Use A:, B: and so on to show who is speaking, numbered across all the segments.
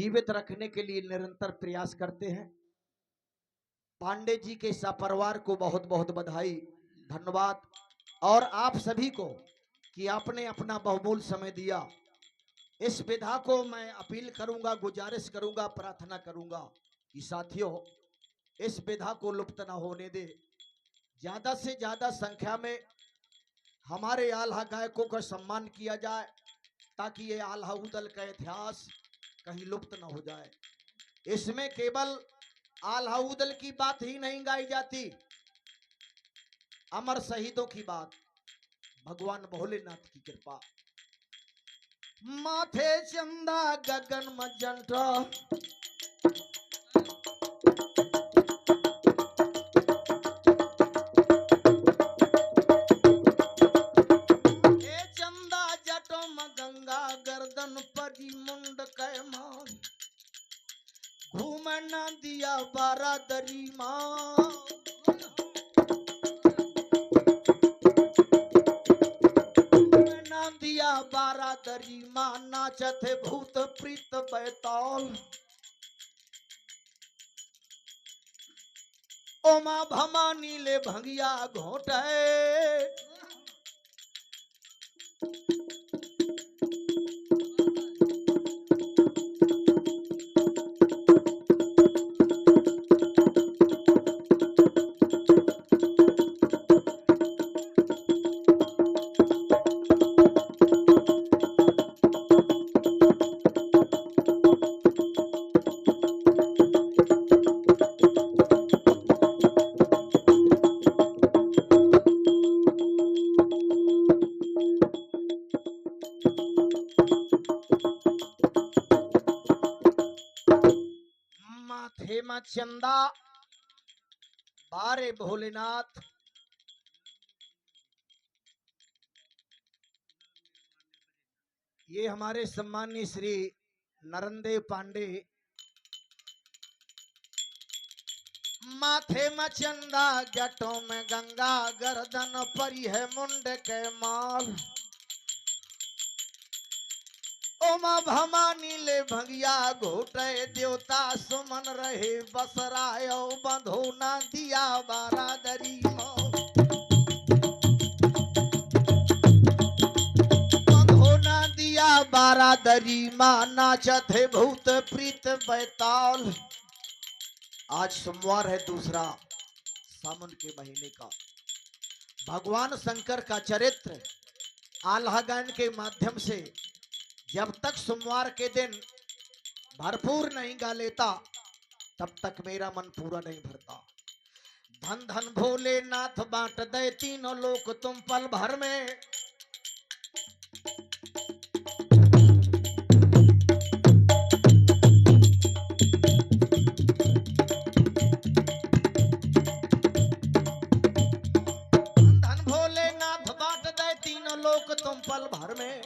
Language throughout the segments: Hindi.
A: जीवित रखने के लिए निरंतर प्रयास करते हैं। पांडे जी के सपरिवार को बहुत बहुत बधाई, धन्यवाद। और आप सभी को कि आपने अपना बहुमूल्य समय दिया। इस विधा को मैं अपील करूंगा, गुजारिश करूंगा, प्रार्थना करूंगा कि साथियों इस विधा को लुप्त ना होने दे। ज्यादा से ज्यादा संख्या में हमारे आल्हा गायकों का सम्मान किया जाए ताकि ये आल्हा उदल का इतिहास कहीं लुप्त न हो जाए। इसमें केवल आल्हा उदल की बात ही नहीं गाई जाती, अमर शहीदों की बात, भगवान भोलेनाथ की कृपा। माथे चंदा गगन मजंटा, चंदा जटो में गंगा गर्दन परी मुंड कै मान, घूम न दिया बारादरी मां, दिया बारादरी मां, नाचत भूत प्रीत बैताल, ओमा भमा नीले भंगिया घोटे, माथे में चंदा बारे भोलेनाथ। ये हमारे सम्मानीय श्री नरेंद्र पांडे। माथे में चंदा जटों में गंगा गर्दन परी है मुंड के माल, ओमा भमा नीले भंगिया घोटे, देवता सुमन रहे बसरायो, बंधो ना दिया बारादरी मां, बंधो ना दिया बारादरी मां, नाचत है भूत प्रीत बैताल। आज सोमवार है, दूसरा सावन के महीने का। भगवान शंकर का चरित्र आल्हा गायन के माध्यम से जब तक सोमवार के दिन भरपूर नहीं गा लेता तब तक मेरा मन पूरा नहीं भरता। धन धन भोलेनाथ बांट दे तीनों लोक तुम पल भर में, धन भोलेनाथ बांट दे तीनों लोक तुम पल भर में,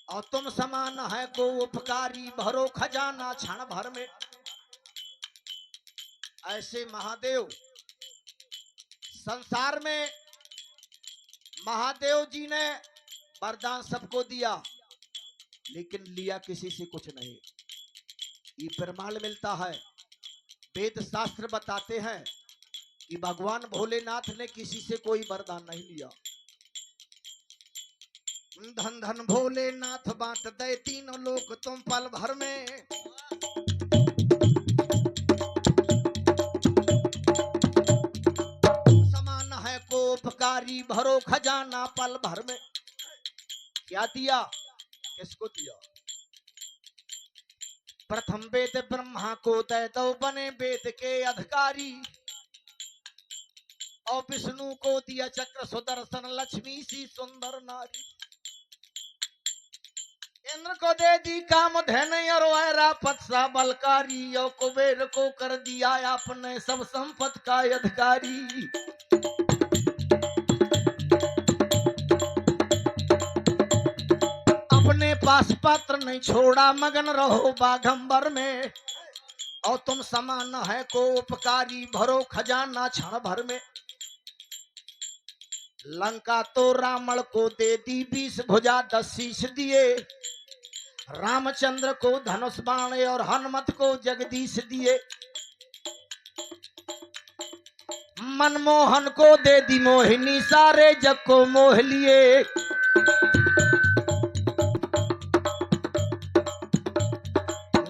A: और तुम समान है को उपकारी, भरो खजाना क्षण भर में। ऐसे महादेव संसार में, महादेव जी ने वरदान सबको दिया लेकिन लिया किसी से कुछ नहीं। ये प्रमाण मिलता है, वेद शास्त्र बताते हैं कि भगवान भोलेनाथ ने किसी से कोई वरदान नहीं लिया। धन धन भोलेनाथ बांट दे तीनों लोक तुम पल भर में, समान है को उपकारी, भरो खजाना पल भर में। क्या दिया, किसको दिया? प्रथम वेद ब्रह्मा को दे दो, बने वेद के अधिकारी, और विष्णु को दिया चक्र सुदर्शन, लक्ष्मी सी सुंदर नारी। इंद्र को दे दी काम धन और ऐरावत सा बलकारी, और कुबेर को कर दिया आपने सब संपत्ति का अधिकारी। अपने पास पात्र नहीं छोड़ा, मगन रहो बाघंबर में, और तुम समान है को उपकारी, भरो खजाना क्षण भर में। लंका तो रावण को दे दी 20 भुजा 10 शीश दिए, रामचंद्र को धनुष बाण और हनुमत को जगदीश दिए। मनमोहन को दे दी मोहिनी, सारे जग को मोह लिए।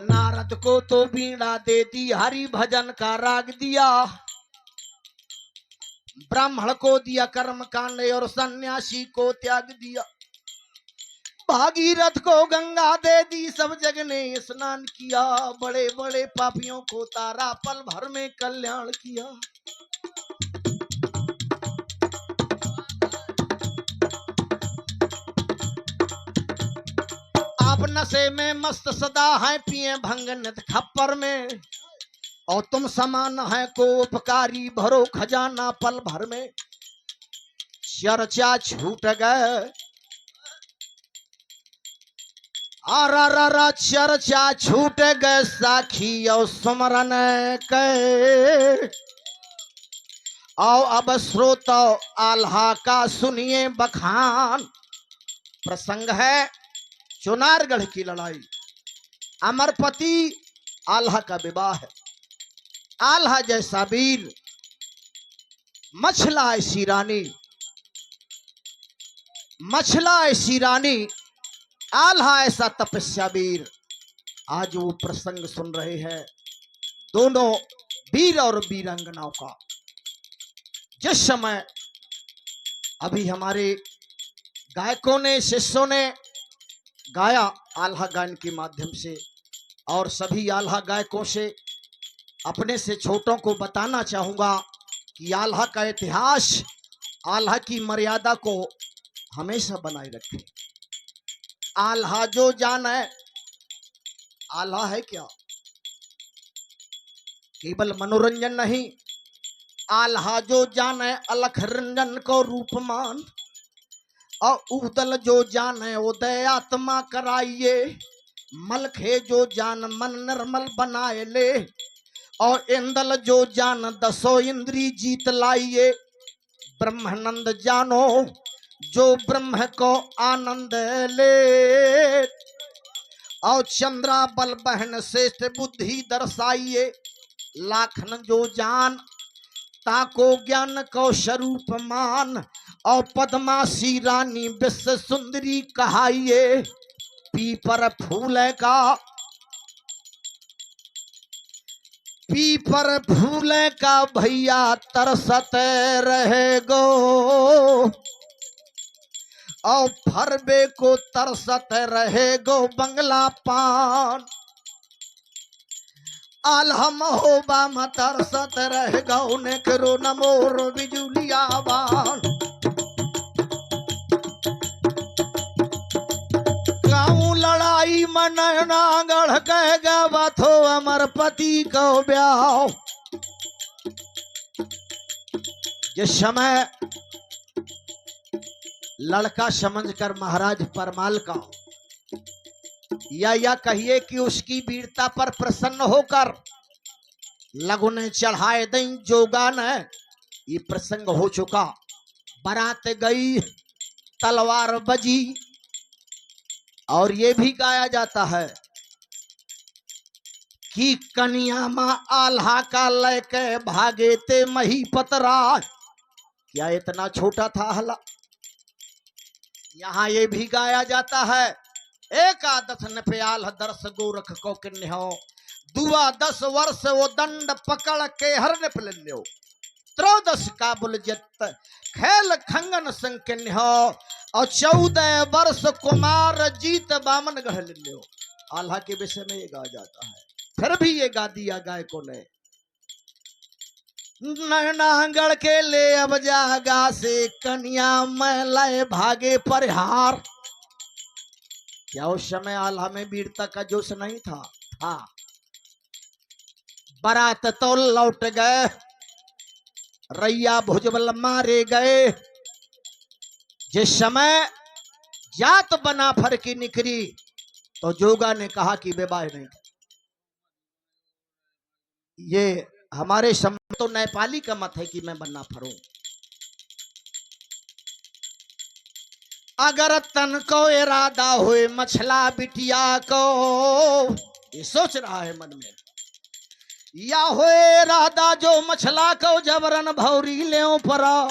A: नारद को तो बीड़ा दे दी, हरि भजन का राग दिया। ब्राह्मण को दिया कर्म कांड और सन्यासी को त्याग दिया। भागीरथ को गंगा दे दी, सब जग ने स्नान किया। बड़े बड़े पापियों को तारा, पल भर में कल्याण किया। आप नशे में मस्त सदा हैं, पिए भंग नित खप्पर में। और तुम समान है को उपकारी, भरो खजाना पल भर में। चर्चा छूट गए, चर्चा छूट गए, साखी और सुमरन के। आओ अब श्रोता आल्हा का सुनिए बखान। प्रसंग है चुनारगढ़ की लड़ाई। अमरपति आल्हा का विवाह है। आल्हा जैसा वीर, मछला ऐसी रानी, मछला ऐसी रानी, आल्हा ऐसा तपस्या वीर। आज वो प्रसंग सुन रहे हैं दोनों वीर और वीरांगनाओं का। जिस समय अभी हमारे गायकों ने, शिष्यों ने गाया आल्हा गान के माध्यम से, और सभी आल्हा गायकों से अपने से छोटों को बताना चाहूंगा कि आल्हा का इतिहास, आल्हा की मर्यादा को हमेशा बनाए रखें। आल्हा जो जाने, आल्हा है क्या? केवल मनोरंजन नहीं। आल्हा जो जाने अलख रंजन को रूपमान, और उदल जो जाने उदय आत्मा कराइए। मलखे जो जान मन निर्मल बनाए ले, और इंदल जो जान दसो इंद्री जीत लाइए। ब्रह्मानंद जानो जो ब्रह्म को आनंद ले, और चंद्रा बल बहन श्रेष्ठ बुद्धि दर्शाइए। लाखन जो जान ताको ज्ञान को स्वरूप मान, और पद्मासी रानी विश्व सुंदरी कहाइए। पीपर फूल का, पीपर फूल का भैया तरसत रहे गो, और फरबे को तरसत रहे गो बंगला पान। आल्हा हो बाम तरसत रहे गो, नेकरो नमोर बिजुलिया बान। गाँव लड़ाई मनना गढ़ कह गवा थो, अमरपति को ब्याह। जिस समय लड़का समझकर महाराज परमाल का, या कहिए कि उसकी वीरता पर प्रसन्न होकर लघुने चढ़ाए दई जोगान है। ये प्रसंग हो चुका। बारात गई, तलवार बजी, और ये भी गाया जाता है कि कन्या मां आल्हा का लेके भागे ते महीपत राज। क्या इतना छोटा था हला? यहाँ ये भी गाया जाता है, एक आदत न प्याल दर्श गोरख को किन्हो, दुआ 10 वर्ष वो दंड पकड़ के हर ने पिल्यो। 13 का बुलजत खेल खंगन संग किन्हो, और 14 वर्ष कुमार जीत बामन गढ़ लियो। आल्हा के विषय में ये गाया जाता है। फिर भी ये गा दिया गायकों ने। नैनागढ़ के ले अब जागा से, कन्या मैं लाए भागे परिहार। क्या उस समय आल्हा में वीरता का जोश नहीं था? हाँ। बारात तो लौट गए, रैया भुजबल मारे गए। जिस समय जात बना फर की निकली, तो जोगा ने कहा कि विवाह नहीं। ये हमारे तो नेपाली का मत है कि मैं बन्ना फरूं। अगर तन को इरादा हुए मछला बिटिया को, ये सोच रहा है मन में, या होए इरादा जो मछला को जबरन भौरी ले परा।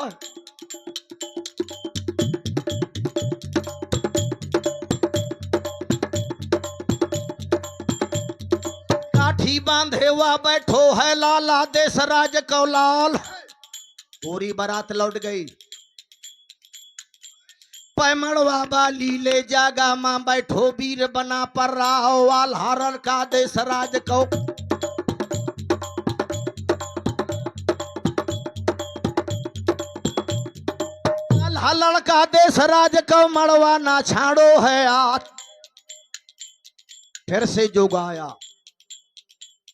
A: काठी बांधे हुआ बैठो है लाला देसराज कौलाल। पूरी बारात लौट गई। पैमड़वा बाली ले जागा मां बैठो वीर बना पर राहो वाल हरण का देसराज को। लड़का देसराज को मड़वा ना छाड़ो है आज। फिर से जोग आया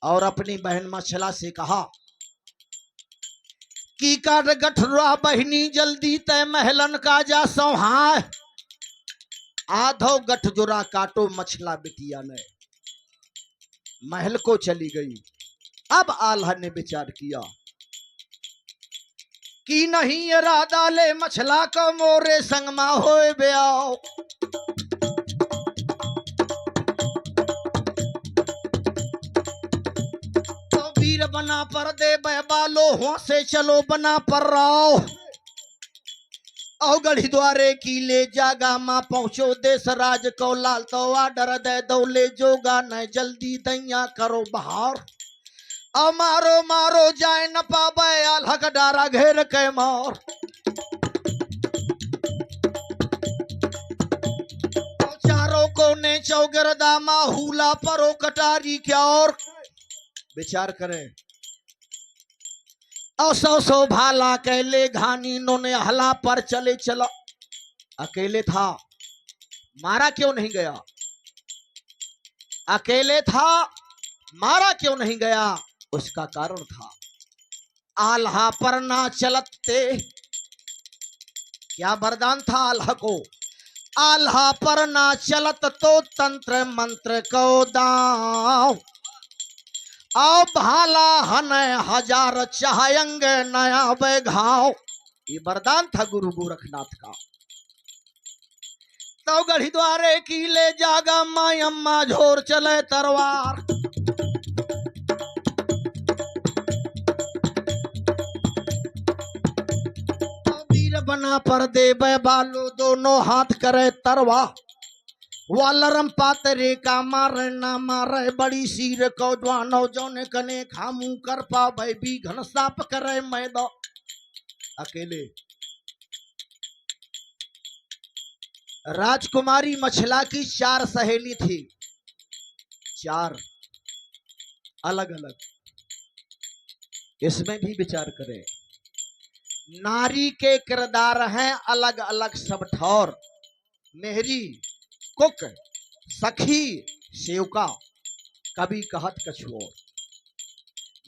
A: और अपनी बहन मछला से कहा की काट गठरा बहनी जल्दी तय महलन का जा सौहाय। आधो गठजुरा काटो मछला बिटिया ने महल को चली गई। अब आल्हा ने विचार किया कि नहीं इरादा ले मछला को मोरे संग मा होए ब्याओ। तो वीर बना पर दे बालो हो से चलो बना पर राव। औ गढ़ी द्वारे की ले जागा मां पहुंचो देसराज को लाल तो आडर दे दो ले जोगा न जल्दी दैया करो बहार। मारो मारो जाए न पावे आल्हा का डारा घेर के मार। चारों कोने चौगिरदा माहूला परो कटारी क्या और विचार करें। सौ सौ भाला कैले घानी नोने हला पर चले चला। अकेले था मारा क्यों नहीं गया, अकेले था मारा क्यों नहीं गया। उसका कारण था आल्हा पर ना चलते। क्या वरदान था आल्हा को, आल्हा पर ना चलत तो तंत्र मंत्र को दाव। आओ भाला हन हजार चाहयंग नया बेघाव। ये वरदान था गुरु गोरखनाथ का। तो गढ़ी द्वारे की ले जागा माई अम्मा झोर चले तरवार। बना पर दे बालो दोनों हाथ करे तरवा। वालरम पातरे का मारे ना मारे बड़ी सीर को द्वानो जोने कने खामू कर पावे भी घनसाप करे मैदो। अकेले राजकुमारी मछला की 4 सहेली थी, 4 अलग अलग। इसमें भी विचार करें, नारी के किरदार हैं अलग अलग सब ठौर। मेहरी, कुक, सखी, सेवका, कभी कहत कछुओर।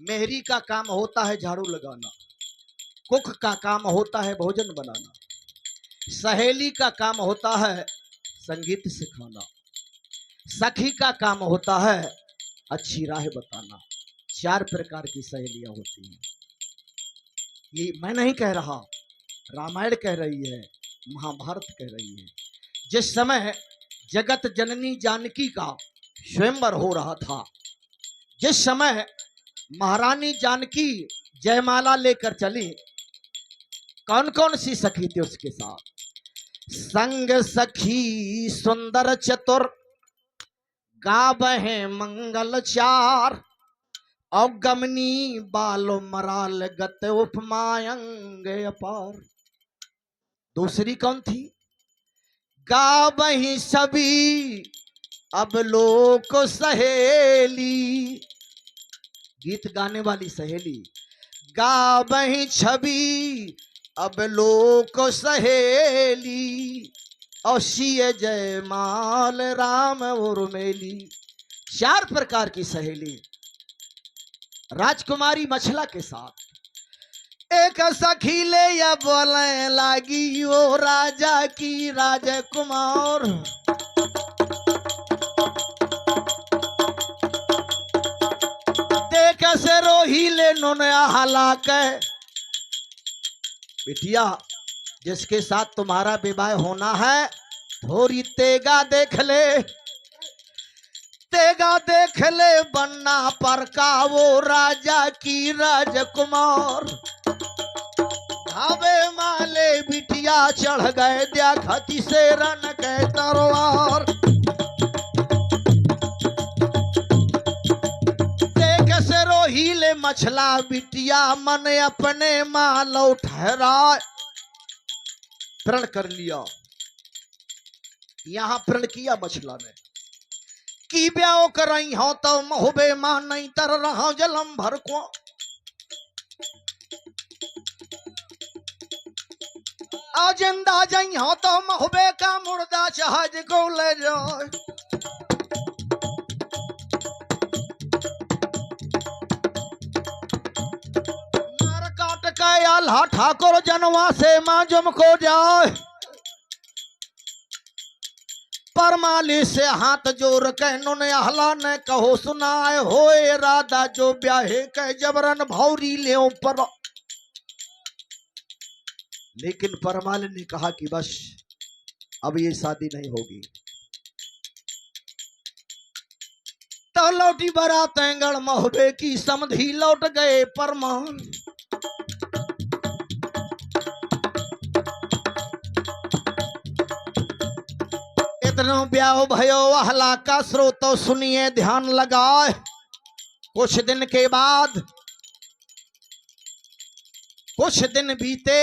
A: मेहरी का काम होता है झाड़ू लगाना, कुक का काम होता है भोजन बनाना, सहेली का काम होता है संगीत सिखाना, सखी का काम होता है अच्छी राह बताना। 4 प्रकार की सहेलियां होती हैं। ये मैं नहीं कह रहा, रामायण कह रही है, महाभारत कह रही है। जिस समय जगत जननी जानकी का स्वयंवर हो रहा था, जिस समय महारानी जानकी जयमाला लेकर चली, कौन कौन सी सखी थी उसके साथ। संग सखी सुंदर चतुर गावहे मंगल चार। अवगमनी बालो मराल गत उपमायंग अपार। दूसरी कौन थी, गावही सभी अब लोक सहेली। गीत गाने वाली सहेली, गावही छवि अब लोक सहेली। और सिय जयमाल राम उर्मेली। 4 प्रकार की सहेली राजकुमारी मछला के साथ। एक सखी ले या बोले लागी वो राजा की राजकुमार। देख से रोही ले नोने हलाक। बिटिया जिसके साथ तुम्हारा विवाह होना है थोड़ी तेगा देख ले, तेगा देख ले बनना पर का वो राजा की राजकुमार। धावे माले बिटिया चढ़ गए दिया खती से रन के तरवार। देख से रोहिले मछला बिटिया मन अपने मालो ठहराए। प्रण कर लिया, यहां प्रण किया मछला ने की ब्याह करई हो तो महुबे मां नहीं तर रहा जलम भर को। आजिंदा जई हो तो महुबे का मुर्दा जहाज को ले जाए। नर काट के आल्हा ठाकुर जनवा से मां जम को जाए। परमाली से हाथ जोड़ के नुने हला ने कहो सुनाए होए राधा जो ब्याहे के जबरन भौरी ले पर। लेकिन परमाली ने कहा कि बस अब ये शादी नहीं होगी। तो लौटी बारात एंगड़ महुबे की समधी लौट गए परमान। इतना ब्याह भयो अहला का स्रोत तो सुनिए ध्यान लगाए। कुछ दिन के बाद कुछ दिन बीते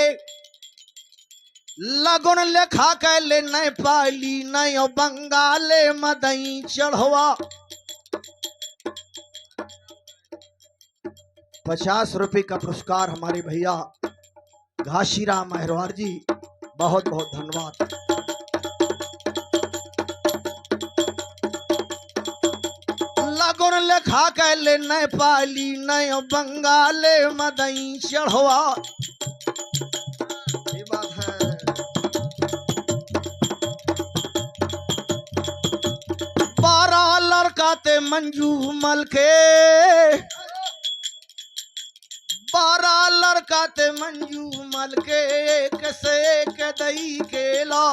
A: लगुन लेखा के ले न पाली नयो बंगाले मदई चढ़वा। 50 रुपए का पुरस्कार हमारे भैया घाशीराम अहरवार जी, बहुत बहुत धन्यवाद। लगुन लेखा के ले न पाली नयो बंगाले मदई चढ़वा। ये बात है। 12 लड़का ते मंजू मल के, 12 लड़का ते मंजू मल के एक से एक दई केला।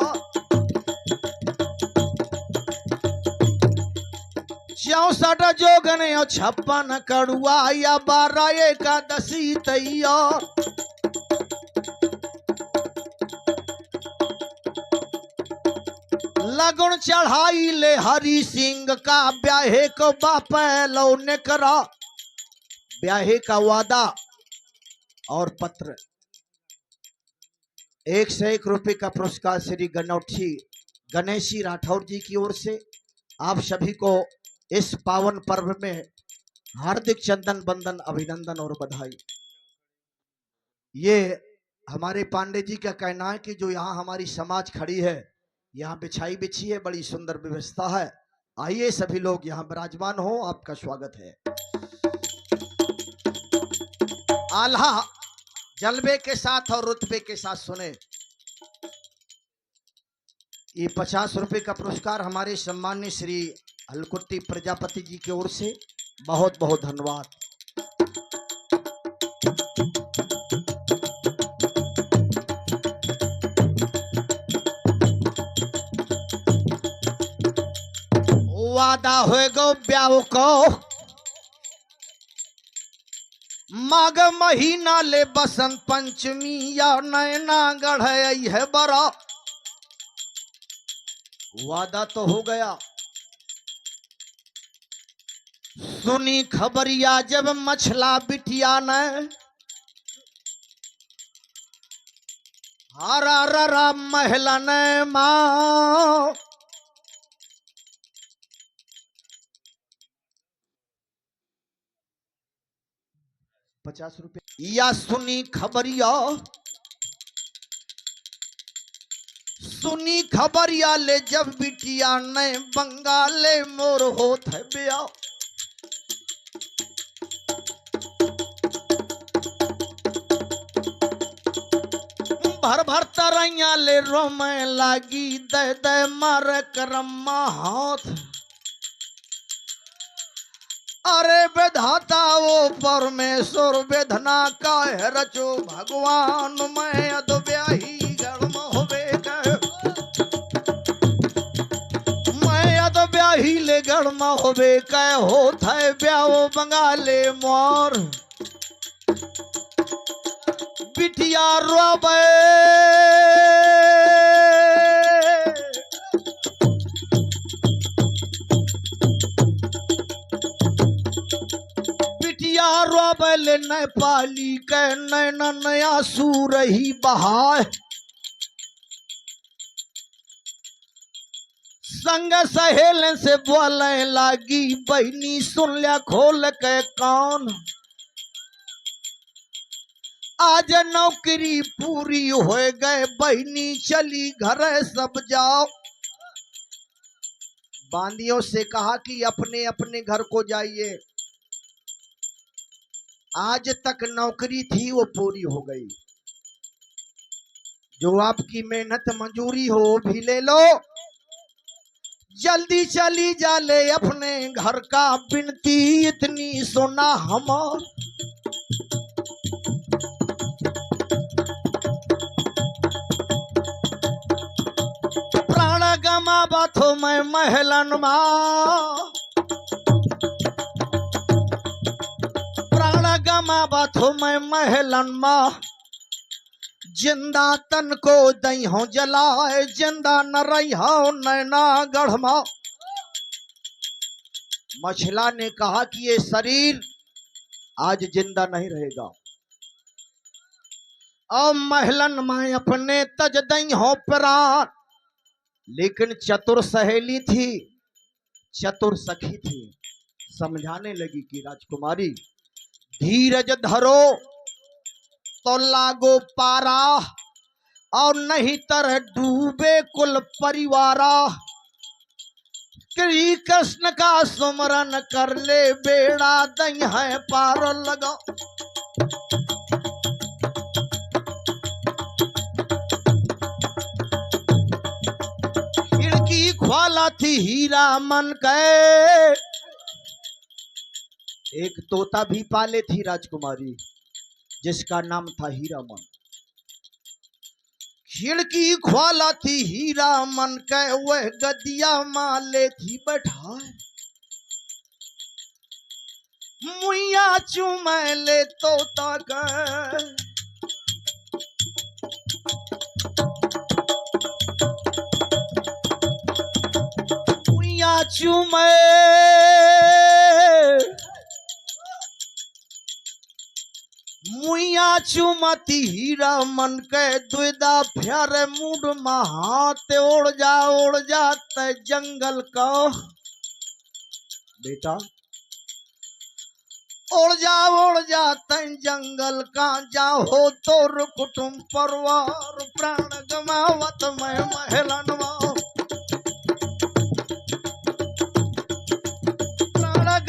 A: 64 जोगन 56 कड़ुआ या 12 एकादशी तैयार। लगुन चढ़ाई ले हरि सिंह का ब्याहे को बापैलो ने करा। ब्याहे का वादा और पत्र। 1 से 1 रुपए का पुरस्कार श्री गणौठी गणेशी राठौर जी की ओर से आप सभी को इस पावन पर्व में हार्दिक चंदन बंदन अभिनंदन और बधाई। ये हमारे पांडे जी का कहना है कि जो यहाँ हमारी समाज खड़ी है, यहाँ बिछाई बिछी है, बड़ी सुंदर व्यवस्था है। आइए सभी लोग यहाँ विराजमान हो, आपका स्वागत है। आल्हा जलवे के साथ और रुतबे के साथ सुने। ये 50 रुपए का पुरस्कार हमारे सम्मान्य श्री हलकुट्टी प्रजापति जी की ओर से बहुत बहुत धन्यवाद। वादा हो गो ब्याह को माघ महीना ले बसंत पंचमी या नैना गढ़ है बड़ा। वादा तो हो गया। सुनी खबरिया जब मछला बिटिया ने हरा ररा महला ने मां। 50 रुपए या सुनी खबरिया, सुनी खबरिया ले जब बिटिया ने बंगाले मोर होत है ब्याह। भर भर तरैया ले रोमे लागी दे दे मार करम्मा हाथ। अरे विधाता वो परमेश्वर वेदना का है रचो भगवान मैं अद ब्याही गढ़। यही ले गढ़मा होवे कह होत है ब्याओ बंगाले मोर बिटिया रोबे बिटिया रोबे नेपाली के नैना नया सूरही बहाय संग सहेल से बोले लागी बहनी सुन लिया खोल के कान आज नौकरी पूरी हो गए बहनी चली घर सब जाओ बांदियों से कहा कि अपने अपने घर को जाइए आज तक नौकरी थी वो पूरी हो गई जो आपकी मेहनत मंजूरी हो भी ले लो जल्दी चली जा ले अपने घर का बिनती इतनी सोना हमार प्राण गमा बाथो मैं महलन माँ प्राण गमा बाथो मैं महलन माँ जिंदा तन को दई हो जलाए जिंदा न रही हो नैना गढ़मा मछला ने कहा कि ये शरीर आज जिंदा नहीं रहेगा और महलन में अपने तज दई हो प्राण लेकिन चतुर सहेली थी चतुर सखी थी समझाने लगी कि राजकुमारी धीरज धरो तो लागो पारा और नहीं तरह डूबे कुल परिवारा श्री कृष्ण का सुमरन कर ले बेड़ा दई है पार लगा खिड़की ख्वाला थी हीरा मन के एक तोता भी पाले थी राजकुमारी जिसका नाम था हीरा मन खिड़की ख्वाला थी हीरा मन के वह गदिया माले थी बैठाए मुइया चुमैले तोता के मुइया चुमै मुइया चुमती हीरा मन के द्विदा फेर मूड महाते उड़ जा ते जंगल का बेटा उड़ जा ते जंगल का जाओ तोर कुटुंब परिवार प्राण गमावत मैं महलनवा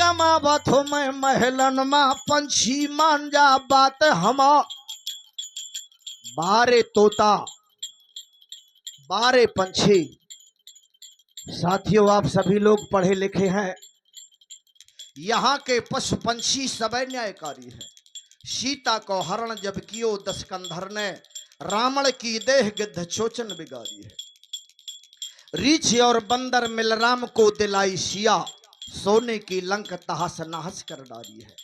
A: गमावत हो मैं महलन माँ पंछी मान जा बात हमा बारे तोता बारे पंछी साथियों आप सभी लोग पढ़े लिखे हैं यहाँ के पशु पंछी सब न्यायकारी है सीता को हरण जब कियो दशकंधर ने रावण की देह गिद्ध चोचन बिगाड़ी है रीछ और बंदर मिल राम को दिलाई सिया सोने की लंक तहस नहस कर डाली है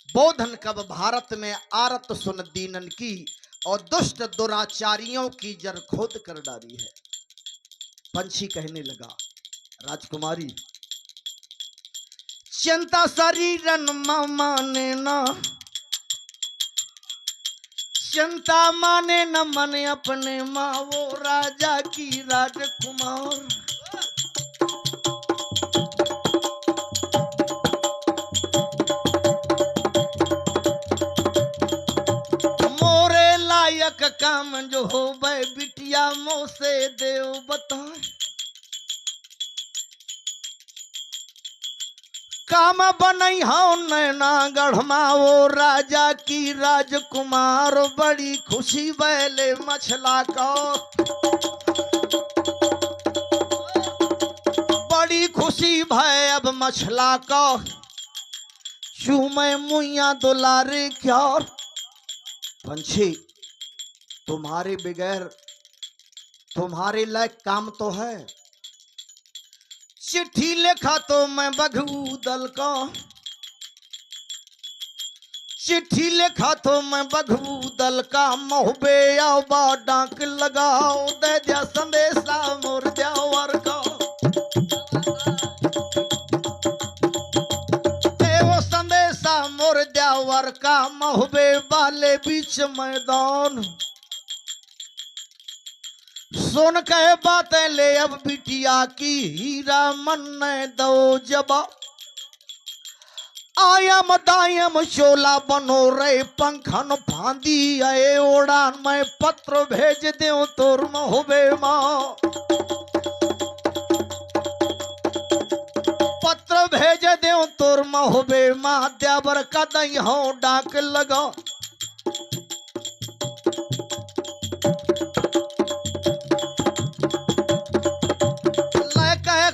A: बोधन कब भारत में आरत सुन दीनन की और दुष्ट दुराचारियों की जर खोद कर डाली है पंछी कहने लगा राजकुमारी चिंता शरीरन माने ना चिंता माने न मन अपने माँ वो राजा की राजकुमार काम जो हो बे बिटिया मोह से देव बताए काम बनई हो नैना गढ़मा वो राजा की राजकुमार बड़ी खुशी बैले मछला को बड़ी खुशी भय अब मछला को चूमे मुइया दुलारे क्या पंछी तुम्हारे बगैर तुम्हारे लायक काम तो है चिट्ठी लिखा तो मैं बघू दल का, चिट्ठी लिखा तो मैं बघू दल का, मोहबे आबा डाक लगाओ, दे दिया संदेशा मोर द्यावर का। वो संदेशा मोर द्यावर का, मोहबे वाले बीच मैदान। सुन कहे बातें ले अब बिटिया की, हीरा मन ने दो जबा। आयम दायम शोला बनो रे, पंखन फांदी आए उड़ान, मैं पत्र भेज दूं तोर मोहबे माँ। पत्र भेज दूं तोर मोहबे माँ, द्यावर का दई हो डाक लगा।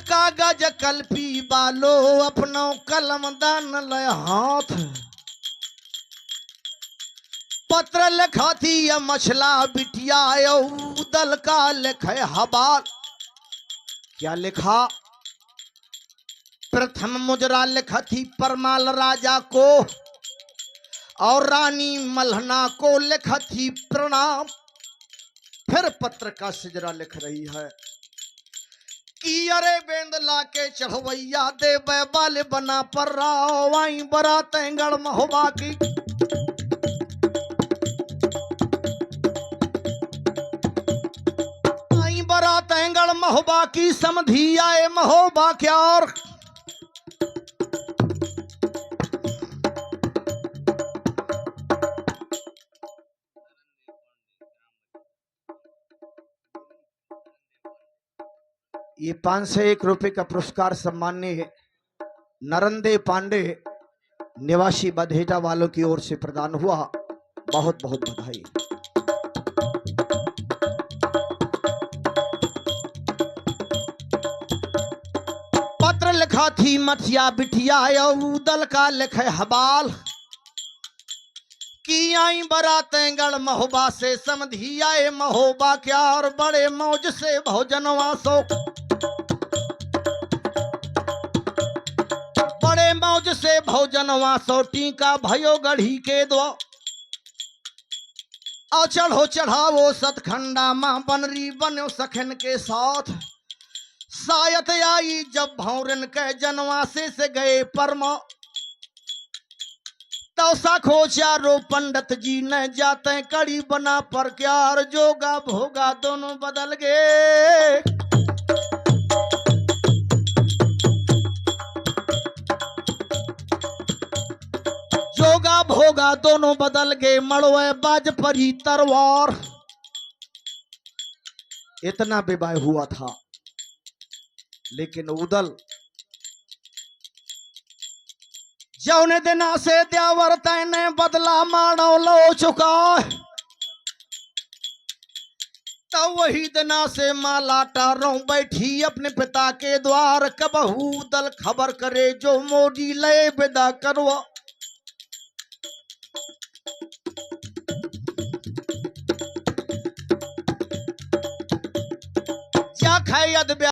A: कागज कलपी बालो, अपनो कलम दान ले हाथ। पत्र लिखा थी ये मछला बिटिया, दल का लिखे हवाल। क्या लिखा? प्रथम मुजरा लिखा थी परमाल राजा को, और रानी मल्हना को लिखा थी प्रणाम। फिर पत्र का सिजरा लिख रही है कि अरे बेंदला के चढ़वैया, दे बाल बना पर राव, आई बरात गढ़ महोबा की। आई बरात गढ़ महोबा की, समधी आए महोबा क्या। और ये 501 रुपए का पुरस्कार सम्मान्य नरंदे पांडे निवासी बधेजा वालों की ओर से प्रदान हुआ। बहुत बहुत बधाई। पत्र लिखा थी मथिया बिटिया, दल का लिखे हवाल की आई बरातें गढ़ महोबा से, समधी आए महोबा क्या। और बड़े मौज से भोजनवा सो, बड़े मौज से भोजनवा सो, टीका भयो गढ़ी के दो। और चढ़ो चढ़ावो सतखंडा माँ, बनरी बनो सखन के साथ। सायत आई जब भौरन के जनवासे से गए परमा, तो साखो चारो पंडित जी ने जाते कड़ी बना पर क्या। और जोगा भोगा दोनों बदल गए, जोगा भोगा दोनों बदल गए, मड़वे बाज परी तरवार। इतना विवाह हुआ था, लेकिन उदल जौने दिना से द्यावर तैने बदला मानो लो चुका, तो वही दिना से माला टारों बैठी अपने पिता के द्वार। कबहू दल खबर करे जो मोदी ले विदा करवा। क्या खैयद